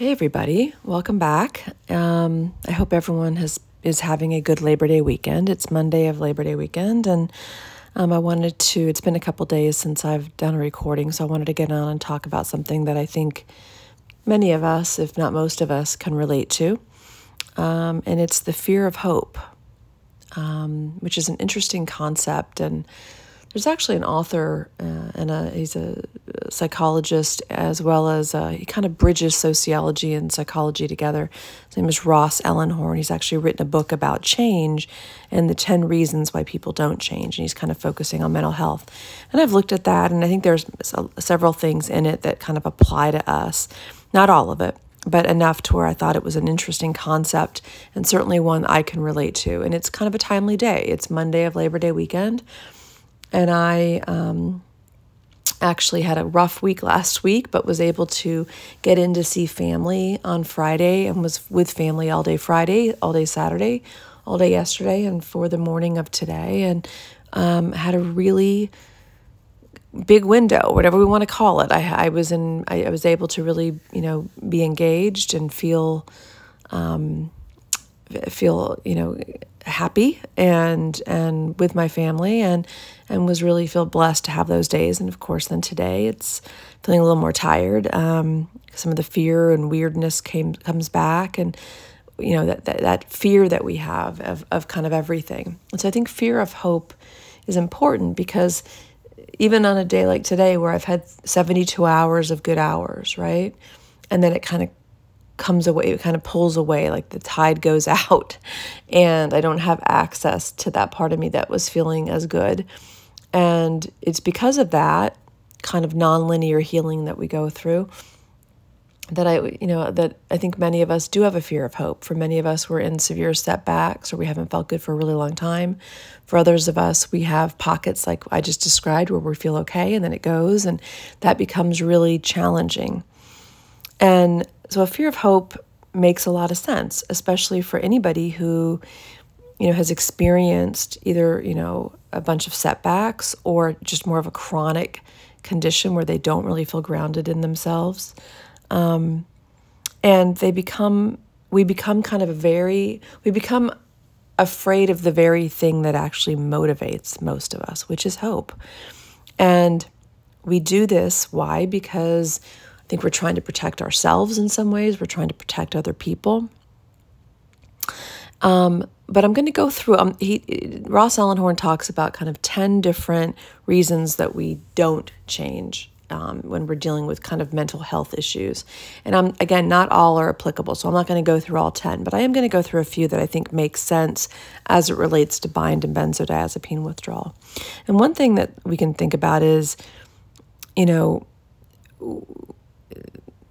Hey everybody, welcome back. I hope everyone is having a good Labor Day weekend. It's Monday of Labor Day weekend, and it's been a couple days since I've done a recording, so I wanted to get on and talk about something that I think many of us, if not most of us, can relate to. And it's the fear of hope, which is an interesting concept. And there's actually an author, he's a psychologist, as well as he kind of bridges sociology and psychology together. His name is Ross Ellenhorn. He's actually written a book about change and the 10 reasons why people don't change. And he's kind of focusing on mental health. And I've looked at that, and I think there's several things in it that kind of apply to us. Not all of it, but enough to where I thought it was an interesting concept, and certainly one I can relate to. And it's kind of a timely day. It's Monday of Labor Day weekend. And I actually had a rough week last week, but was able to get in to see family on Friday and was with family all day Friday, all day Saturday, all day yesterday, and for the morning of today. And had a really big window, whatever we want to call it. I was able to really, be engaged and feel happy and with my family and was really feel blessed to have those days. And of course, then today it's feeling a little more tired. Some of the fear and weirdness comes back, and that fear that we have of kind of everything. And so I think fear of hope is important, because even on a day like today where I've had 72 hours of good hours, right? And then it kind of comes away, it kind of pulls away, like the tide goes out, and I don't have access to that part of me that was feeling as good. And it's because of that kind of nonlinear healing that we go through that I think many of us do have a fear of hope. For many of us, we're in severe setbacks, or we haven't felt good for a really long time. For others of us, we have pockets like I just described where we feel okay, and then it goes, and that becomes really challenging. And so a fear of hope makes a lot of sense, especially for anybody who, has experienced either, a bunch of setbacks or just more of a chronic condition where they don't really feel grounded in themselves. And we become afraid of the very thing that actually motivates most of us, which is hope. And we do this, why? Because I think we're trying to protect ourselves in some ways. We're trying to protect other people. But I'm going to go through, Ross Ellenhorn talks about kind of 10 different reasons that we don't change when we're dealing with kind of mental health issues. And again, not all are applicable, so I'm not going to go through all 10, but I am going to go through a few that I think make sense as it relates to bind and benzodiazepine withdrawal. And one thing that we can think about is,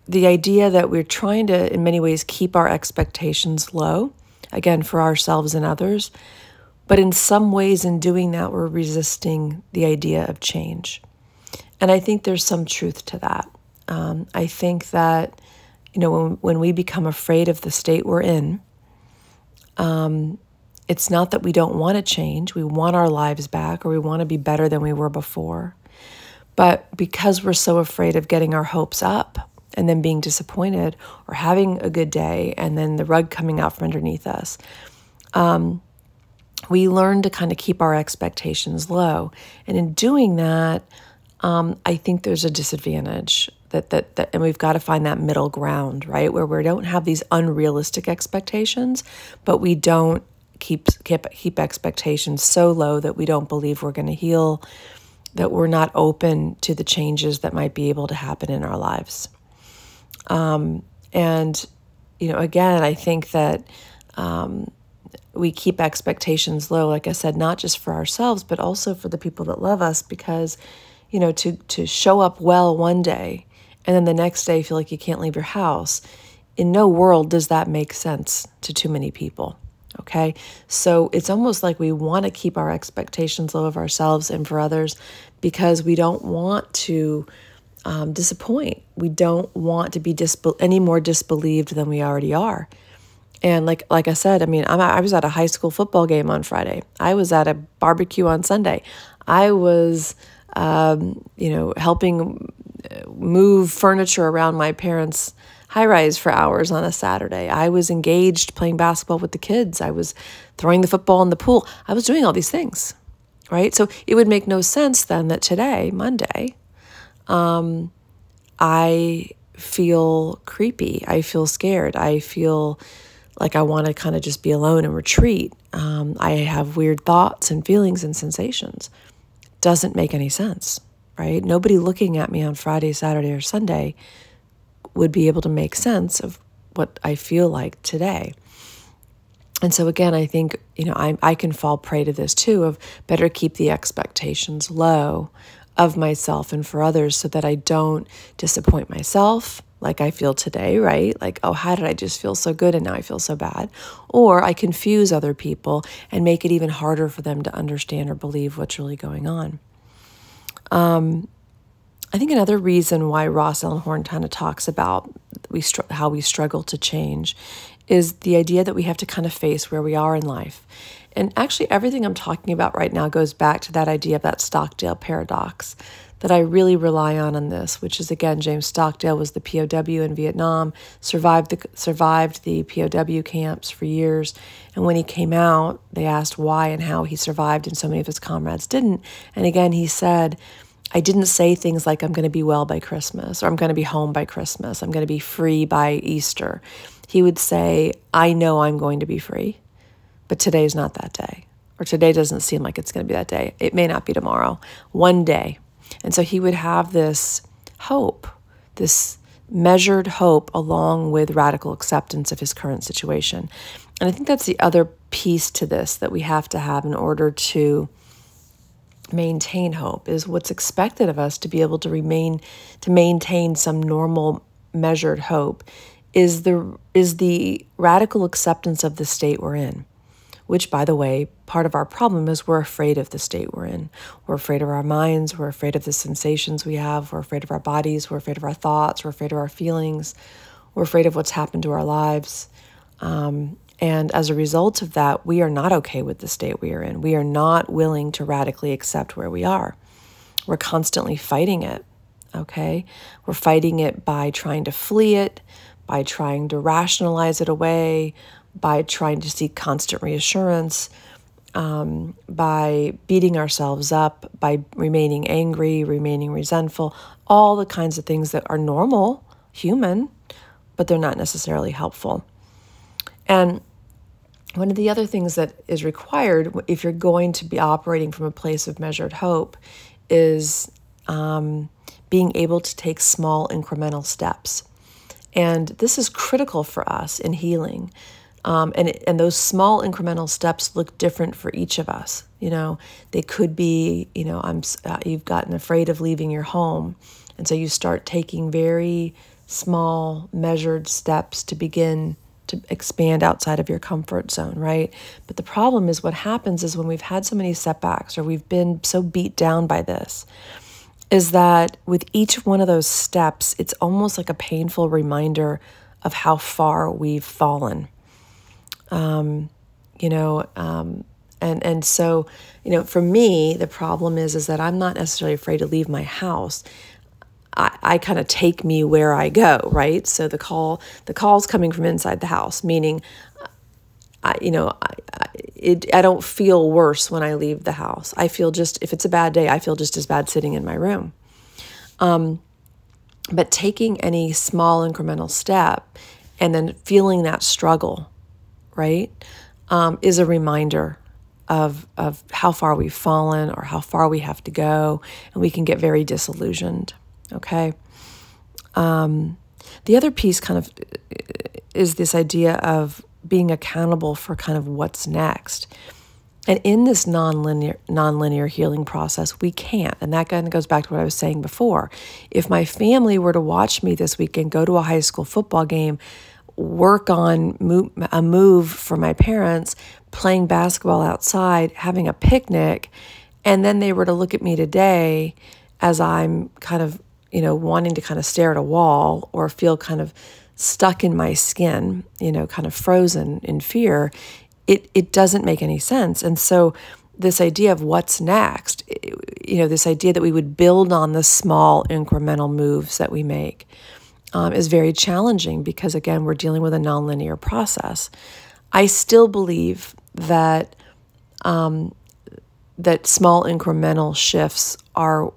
the idea that we're trying to, in many ways, keep our expectations low, again, for ourselves and others. But in some ways, in doing that, we're resisting the idea of change. And I think there's some truth to that. I think that, when we become afraid of the state we're in, it's not that we don't want to change. We want our lives back, or we want to be better than we were before. But because we're so afraid of getting our hopes up and then being disappointed, or having a good day and then the rug coming out from underneath us, we learn to kind of keep our expectations low. And in doing that, I think there's a disadvantage and we've got to find that middle ground, right? Where we don't have these unrealistic expectations, but we don't keep expectations so low that we don't believe we're going to heal, that we're not open to the changes that might be able to happen in our lives. Again, I think that we keep expectations low, like I said, not just for ourselves, but also for the people that love us, because, to show up well one day and then the next day feel like you can't leave your house, in no world does that make sense to too many people. Okay, so it's almost like we want to keep our expectations low of ourselves and for others, because we don't want to disappoint. We don't want to be any more disbelieved than we already are. And like I said, I was at a high school football game on Friday. I was at a barbecue on Sunday. I was, helping move furniture around my parents' high rise for hours on a Saturday. I was engaged playing basketball with the kids. I was throwing the football in the pool. I was doing all these things, right? So it would make no sense then that today, Monday, I feel creepy. I feel scared. I feel like I want to kind of just be alone and retreat. I have weird thoughts and feelings and sensations. Doesn't make any sense, right? Nobody looking at me on Friday, Saturday, or Sunday would be able to make sense of what I feel like today. And so again, I think, I can fall prey to this too, of better keep the expectations low of myself and for others so that I don't disappoint myself like I feel today, right? Like, oh, how did I just feel so good and now I feel so bad? Or I confuse other people and make it even harder for them to understand or believe what's really going on. I think another reason why Ross Ellenhorn kind of talks about how we struggle to change is the idea that we have to kind of face where we are in life. And actually, everything I'm talking about right now goes back to that idea of that Stockdale Paradox that I really rely on this, which is, again, James Stockdale was the POW in Vietnam, survived the POW camps for years. And when he came out, they asked why and how he survived, and so many of his comrades didn't. And again, he said, I didn't say things like I'm going to be well by Christmas, or I'm going to be home by Christmas, I'm going to be free by Easter. He would say, I know I'm going to be free, but today's not that day, or today doesn't seem like it's going to be that day. It may not be tomorrow, one day. And so he would have this hope, this measured hope, along with radical acceptance of his current situation. And I think that's the other piece to this that we have to have in order to maintain hope, is what's expected of us to be able to maintain some normal measured hope is the radical acceptance of the state we're in, which, by the way, part of our problem is we're afraid of the state we're in. We're afraid of our minds. We're afraid of the sensations we have. We're afraid of our bodies. We're afraid of our thoughts. We're afraid of our feelings. We're afraid of what's happened to our lives. And as a result of that, we are not okay with the state we are in. We are not willing to radically accept where we are. We're constantly fighting it, okay? We're fighting it by trying to flee it, by trying to rationalize it away, by trying to seek constant reassurance, by beating ourselves up, by remaining angry, remaining resentful, all the kinds of things that are normal, human, but they're not necessarily helpful. And one of the other things that is required if you're going to be operating from a place of measured hope is being able to take small incremental steps. And this is critical for us in healing. And those small incremental steps look different for each of us. They could be, you've gotten afraid of leaving your home. And so you start taking very small measured steps to begin to expand outside of your comfort zone, right? But the problem is what happens is when we've had so many setbacks or we've been so beat down by this, is that with each one of those steps, it's almost like a painful reminder of how far we've fallen. And so, for me, the problem is that I'm not necessarily afraid to leave my house. I kind of take me where I go, right? So the call's coming from inside the house, meaning, I don't feel worse when I leave the house. I feel if it's a bad day, I feel just as bad sitting in my room. But taking any small incremental step and then feeling that struggle, right, is a reminder of how far we've fallen or how far we have to go, and we can get very disillusioned. Okay. The other piece kind of is this idea of being accountable for kind of what's next. And in this nonlinear healing process, we can't. And that kind of goes back to what I was saying before. If my family were to watch me this weekend, go to a high school football game, work on a move for my parents, playing basketball outside, having a picnic, and then they were to look at me today as I'm kind of wanting to kind of stare at a wall or feel kind of stuck in my skin, kind of frozen in fear, it doesn't make any sense. And so this idea of what's next, this idea that we would build on the small incremental moves that we make, is very challenging because, again, we're dealing with a nonlinear process. I still believe that that small incremental shifts are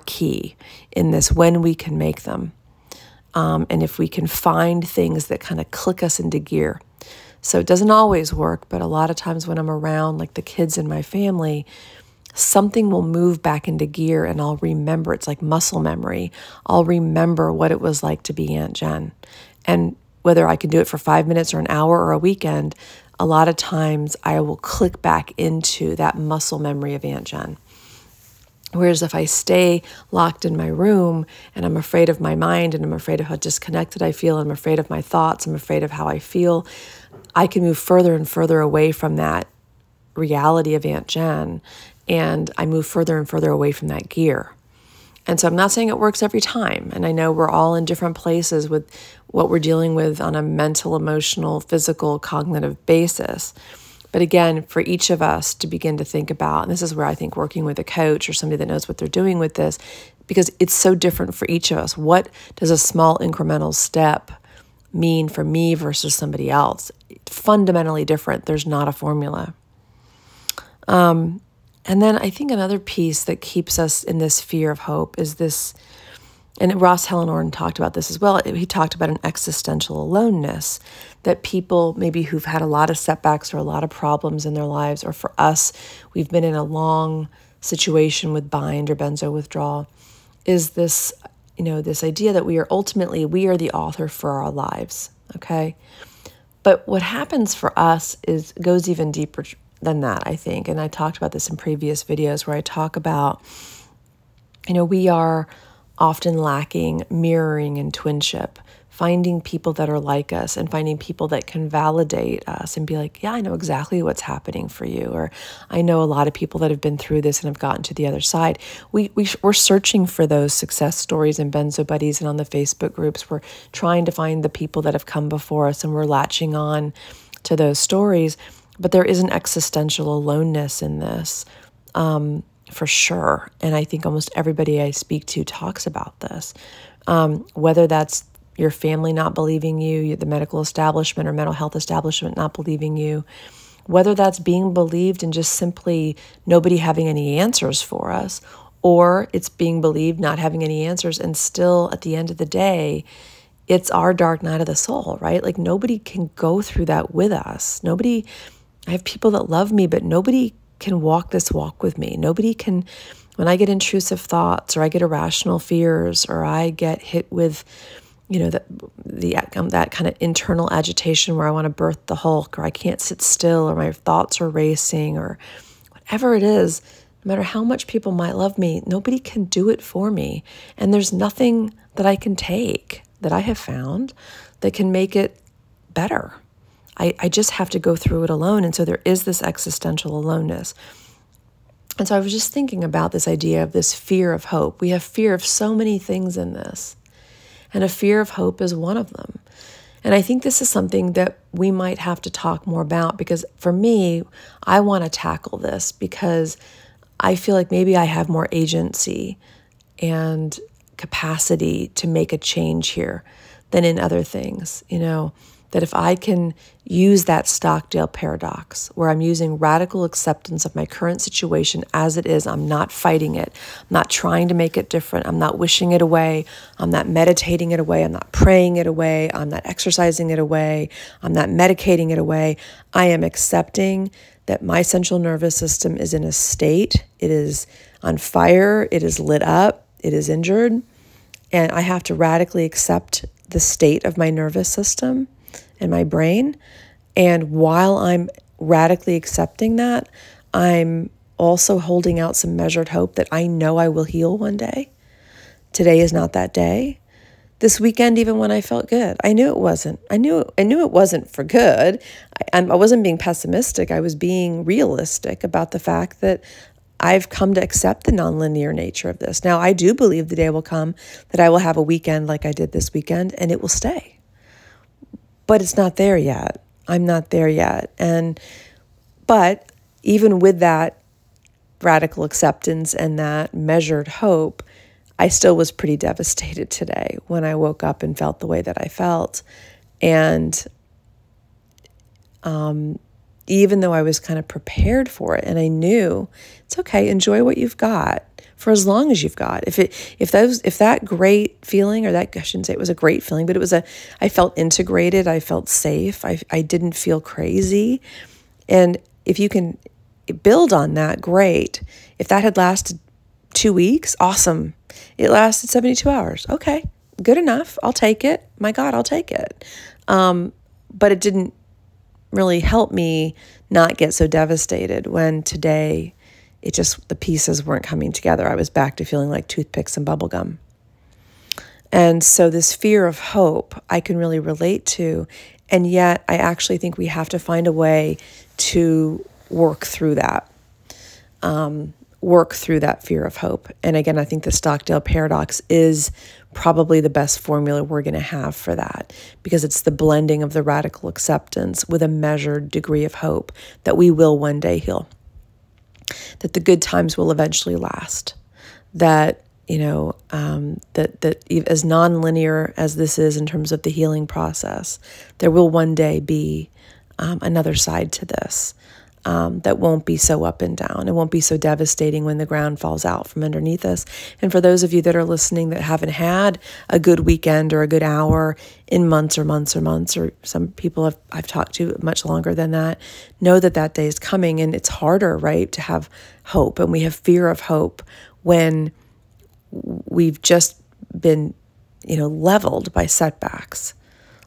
key in this when we can make them. And if we can find things that kind of click us into gear. So it doesn't always work, but a lot of times when I'm around, like the kids in my family, something will move back into gear and I'll remember. It's like muscle memory. I'll remember what it was like to be Aunt Jen. And whether I can do it for 5 minutes or an hour or a weekend, a lot of times I will click back into that muscle memory of Aunt Jen. Whereas if I stay locked in my room and I'm afraid of my mind and I'm afraid of how disconnected I feel, I'm afraid of my thoughts, I'm afraid of how I feel, I can move further and further away from that reality of Aunt Jen, and I move further and further away from that gear. And so I'm not saying it works every time, and I know we're all in different places with what we're dealing with on a mental, emotional, physical, cognitive basis. But again, for each of us to begin to think about, and this is where I think working with a coach or somebody that knows what they're doing with this, because it's so different for each of us. What does a small incremental step mean for me versus somebody else? Fundamentally different. There's not a formula. And then I think another piece that keeps us in this fear of hope is this, and Ross Hellenor talked about this as well. He talked about an existential aloneness, that people maybe who've had a lot of setbacks or a lot of problems in their lives, or for us, we've been in a long situation with bind or benzo withdrawal, is this, this idea that we are the author for our lives, okay? But what happens for us goes even deeper than that, I think. And I talked about this in previous videos where I talk about, we are often lacking mirroring and twinship, finding people that are like us and finding people that can validate us and be like, yeah, I know exactly what's happening for you. Or I know a lot of people that have been through this and have gotten to the other side. We're searching for those success stories in Benzo Buddies and on the Facebook groups. We're trying to find the people that have come before us and we're latching on to those stories. But there is an existential aloneness in this, for sure. And I think almost everybody I speak to talks about this, whether that's your family not believing you, the medical establishment or mental health establishment not believing you, whether that's being believed and just simply nobody having any answers for us, or it's being believed not having any answers and still at the end of the day, it's our dark night of the soul, right? Like nobody can go through that with us. I have people that love me, but nobody can walk this walk with me. Nobody can, when I get intrusive thoughts or I get irrational fears or I get hit with, that kind of internal agitation where I want to birth the Hulk or I can't sit still or my thoughts are racing or whatever it is, no matter how much people might love me, nobody can do it for me. And there's nothing that I can take that I have found that can make it better. I just have to go through it alone. And so there is this existential aloneness. And so I was just thinking about this idea of this fear of hope. We have fear of so many things in this. And a fear of hope is one of them. And I think this is something that we might have to talk more about because for me, I want to tackle this because I feel like maybe I have more agency and capacity to make a change here than in other things, that if I can use that Stockdale Paradox, where I'm using radical acceptance of my current situation as it is, I'm not fighting it, I'm not trying to make it different, I'm not wishing it away, I'm not meditating it away, I'm not praying it away, I'm not exercising it away, I'm not medicating it away. I am accepting that my central nervous system is in a state, it is on fire, it is lit up, it is injured, and I have to radically accept the state of my nervous system and my brain. And while I'm radically accepting that, I'm also holding out some measured hope that I know I will heal one day. Today is not that day. This weekend, even when I felt good, I knew it wasn't. I knew it wasn't for good. I wasn't being pessimistic. I was being realistic about the fact that I've come to accept the nonlinear nature of this. Now, I do believe the day will come that I will have a weekend like I did this weekend, and it will stay. But it's not there yet. I'm not there yet. But even with that radical acceptance and that measured hope, I still was pretty devastated today when I woke up and felt the way that I felt. And even though I was kind of prepared for it, and I knew it's okay, enjoy what you've got for as long as you've got. If that great feeling, or that, I shouldn't say it was a great feeling, but I felt integrated, I felt safe, I didn't feel crazy. And if you can build on that, great. If that had lasted 2 weeks, awesome. It lasted 72 hours. Okay, good enough. I'll take it. My God, I'll take it. But it didn't really help me not get so devastated when today the pieces weren't coming together. I was back to feeling like toothpicks and bubblegum. And so this fear of hope I can really relate to. And yet I actually think we have to find a way to work through that. Work through that fear of hope. And again, I think the Stockdale Paradox is probably the best formula we're going to have for that, because it's the blending of the radical acceptance with a measured degree of hope that we will one day heal, that the good times will eventually last, that, that as nonlinear as this is in terms of the healing process, there will one day be another side to this. That won't be so up and down. It won't be so devastating when the ground falls out from underneath us. And for those of you that are listening that haven't had a good weekend or a good hour in months, or some people I've talked to much longer than that, know that day is coming. And it's harder, right, to have hope. And we have fear of hope when we've just been, leveled by setbacks,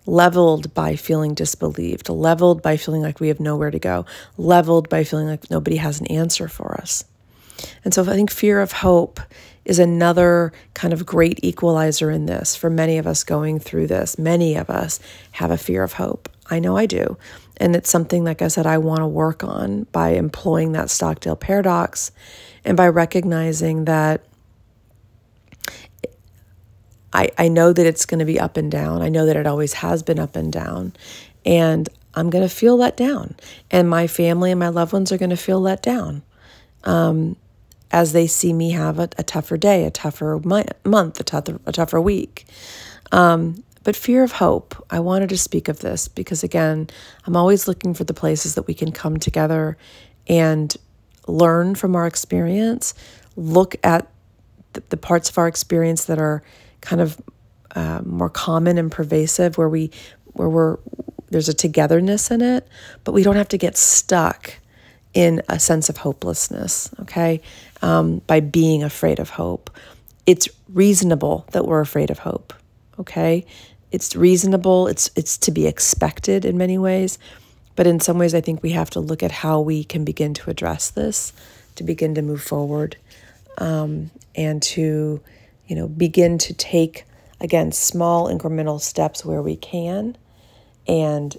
leveled by feeling disbelieved, leveled by feeling like we have nowhere to go, leveled by feeling like nobody has an answer for us. And so I think fear of hope is another kind of great equalizer in this. For many of us going through this, many of us have a fear of hope. I know I do. And it's something, like I said, I want to work on by employing that Stockdale Paradox and by recognizing that I know that it's going to be up and down. I know that it always has been up and down. And I'm going to feel let down. And my family and my loved ones are going to feel let down as they see me have a tougher day, a tougher month, a tougher week. But fear of hope, I wanted to speak of this because, again, I'm always looking for the places that we can come together and learn from our experience, look at the parts of our experience that are kind of more common and pervasive, where there's a togetherness in it, but we don't have to get stuck in a sense of hopelessness, okay? By being afraid of hope. It's reasonable that we're afraid of hope, okay? It's reasonable, it's to be expected in many ways, but in some ways I think we have to look at how we can begin to address this, to begin to move forward, and to begin to take, again, small incremental steps where we can, and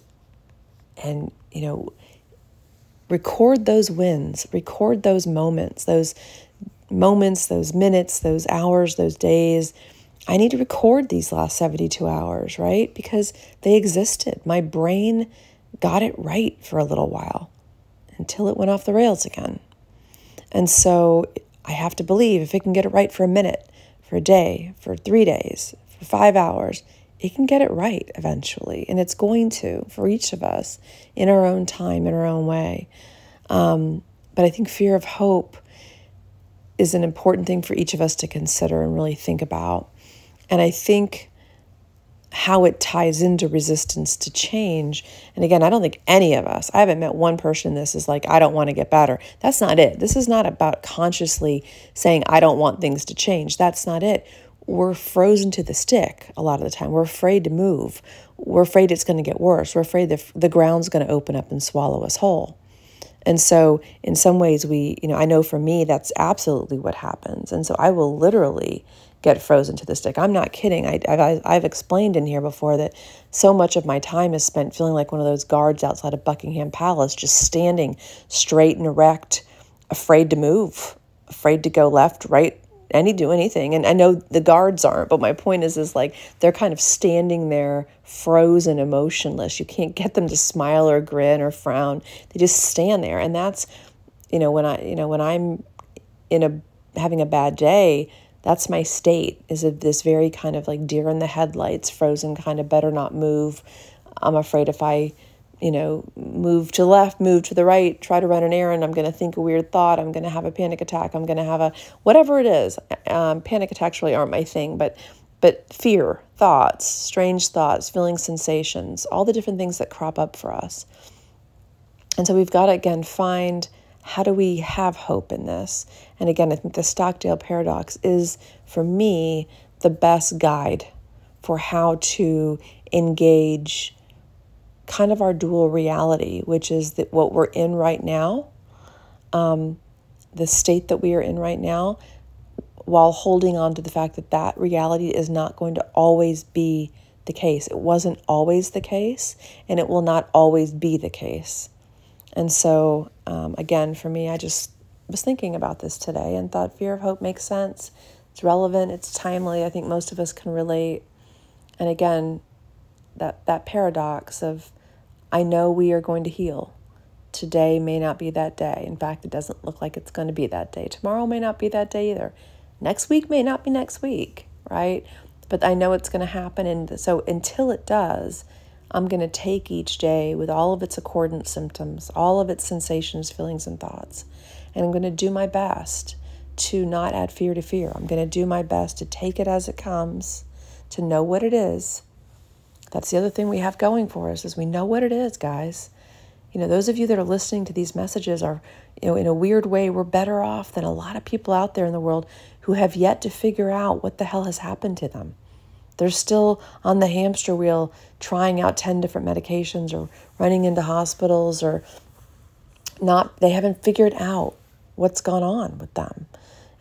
record those wins, record those moments, those minutes, those hours, those days. I need to record these last 72 hours, right? Because they existed. My brain got it right for a little while until it went off the rails again. And so I have to believe if it can get it right for a minute, for a day, for 3 days, for 5 hours, it can get it right eventually. And it's going to, for each of us, in our own time, in our own way. But I think fear of hope is an important thing for each of us to consider and really think about. And I think how it ties into resistance to change. And again, I don't think any of us, I haven't met one person in this is like, I don't want to get better. That's not it. This is not about consciously saying, I don't want things to change. That's not it. We're frozen to the stick a lot of the time. We're afraid to move. We're afraid it's going to get worse. We're afraid the ground's going to open up and swallow us whole. And so in some ways I know for me, that's absolutely what happens. And so I will literally get frozen to the stick. I'm not kidding. I've explained in here before that so much of my time is spent feeling like one of those guards outside of Buckingham Palace, just standing straight and erect, afraid to move, afraid to go left, right, do anything. And I know the guards aren't, but my point is like they're kind of standing there frozen, emotionless. You can't get them to smile or grin or frown. They just stand there. And that's, when I'm having a bad day, That's my state, is of this very kind of like deer in the headlights, frozen kind of better not move. I'm afraid if I, move to the left, move to the right, try to run an errand, I'm going to think a weird thought. I'm going to have a panic attack. I'm going to have whatever it is. Panic attacks really aren't my thing, but fear, thoughts, strange thoughts, feeling sensations, all the different things that crop up for us. And so we've got to, again, find, how do we have hope in this? And again, I think the Stockdale Paradox is, for me, the best guide for how to engage kind of our dual reality, which is that what we're in right now, the state that we are in right now, while holding on to the fact that that reality is not going to always be the case. It wasn't always the case, and it will not always be the case. And so, again, for me, I just was thinking about this today and thought fear of hope makes sense. It's relevant. It's timely. I think most of us can relate. And again, that paradox of, I know we are going to heal. Today may not be that day. In fact, it doesn't look like it's going to be that day. Tomorrow may not be that day either. Next week may not be next week, right? But I know it's going to happen. And so until it does, I'm going to take each day with all of its accordant symptoms, all of its sensations, feelings, and thoughts. And I'm going to do my best to not add fear to fear. I'm going to do my best to take it as it comes, to know what it is. That's the other thing we have going for us, is we know what it is, guys. Those of you that are listening to these messages are, in a weird way, we're better off than a lot of people out there in the world who have yet to figure out what the hell has happened to them. They're still on the hamster wheel trying out 10 different medications or running into hospitals or not. They haven't figured out what's gone on with them.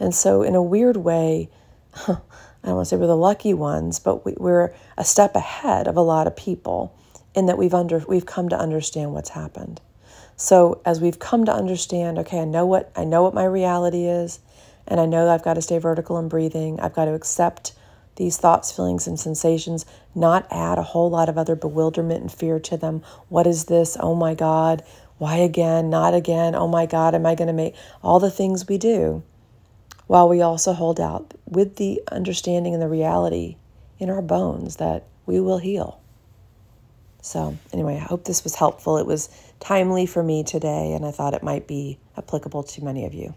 And so in a weird way, I don't want to say we're the lucky ones, but we're a step ahead of a lot of people in that we've come to understand what's happened. So as we've come to understand, okay, I know what my reality is, and I know that I've got to stay vertical in breathing. I've got to accept these thoughts, feelings, and sensations, not add a whole lot of other bewilderment and fear to them. What is this? Oh my God. Why again? Not again. Oh my God. Am I going to make all the things we do? While we also hold out with the understanding and the reality in our bones that we will heal. So anyway, I hope this was helpful. It was timely for me today, and I thought it might be applicable to many of you.